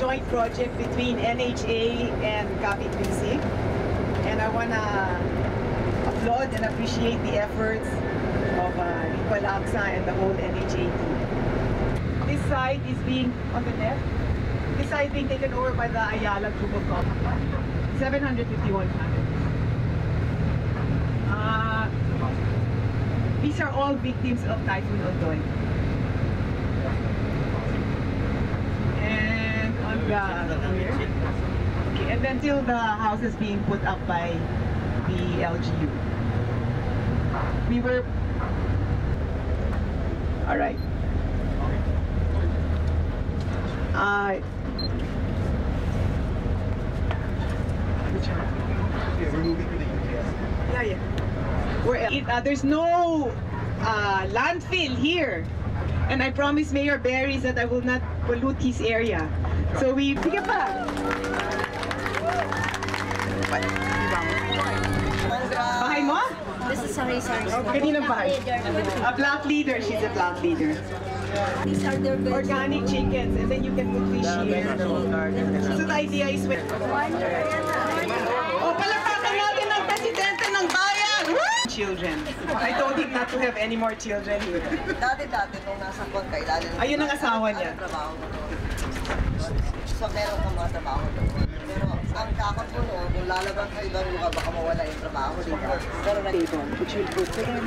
joint project between NHA and Kapit Music. And I want to applaud and appreciate the efforts of Nicole Aksa and the whole NHA team. This site is being, on the left, this site being taken over by the Ayala Group of companies. 751 families. These are all victims of Typhoon Ondoy. And on the here. Okay, and then till the house is being put up by the LGU. We were all right. Which one? Yeah, we're moving to the UPS. Yeah. There's no landfill here. And I promised Mayor Berries that I will not pollute his area. So we... Sige pa! Bahay mo? This is sorry. Kaninang bahay? A black leader. She's a black leader. These are their beds. Organic chickens, and then you can put fish here. So the idea is when... Oh, palakpakan natin ang presidente ng bayan! Children. I told him not to have any more children here. Dati, nung nasa kon kayo, dati... Ayun ang asawa niya. So, meron kang mga trabaho doon. Pero, ang takot mo noon, kung lalabang ka ibang lugar, baka mawala yung trabaho dito. Pero Table, which will put for them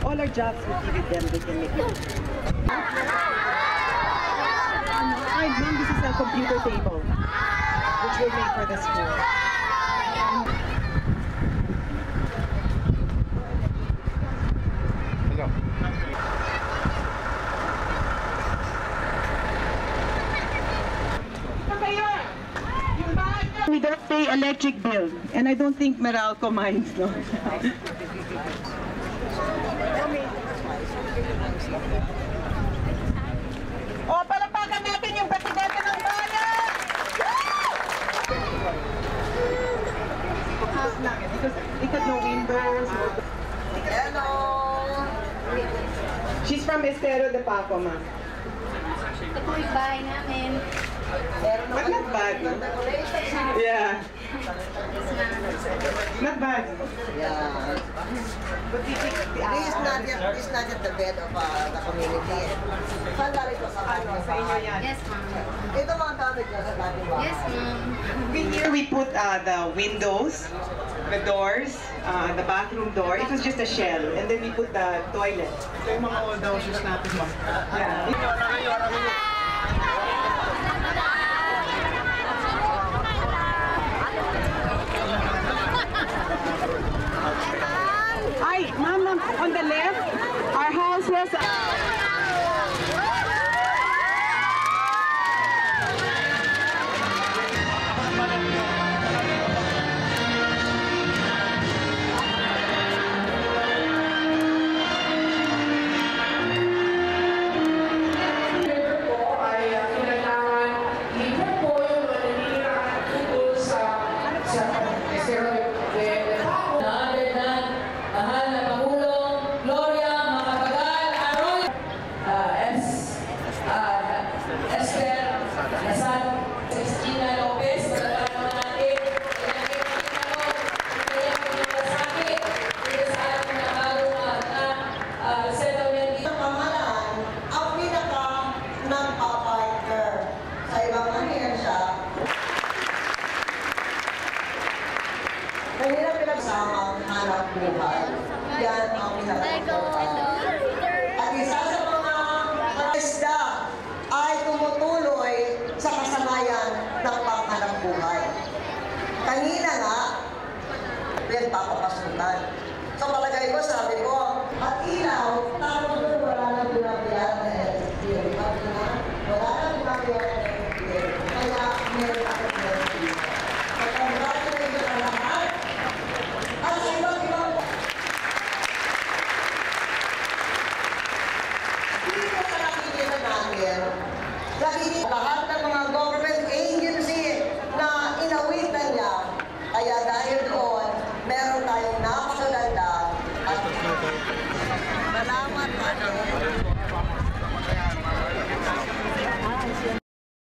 all our jobs will give it them, they can make it. Mom, this is a computer table, which we'll make for the school. We don't pay electric bill, and I don't think Meralco minds, no? Oh, palapakan natin yung presidente ng bayan! Because no windows. hello! She's from Estero de Paco, ma'am. Ito po yung bahay namin. But not bad, no? Yeah. Not bad. Yeah. But This is not just the bed of the community. Saan galing ko sa sa inyo yan. Yes, ma'am. Ito mga gamit niya sa dating bahay. Yes, ma'am. Here we put the windows, the doors, the bathroom door. It was just a shell, and then we put the toilet. Ito yung mga old houses natin, ma'am. Yeah. Hi, ma'am, on the left, our house was... Mahirap pinagsamang hanap buhay. Yan ang pinag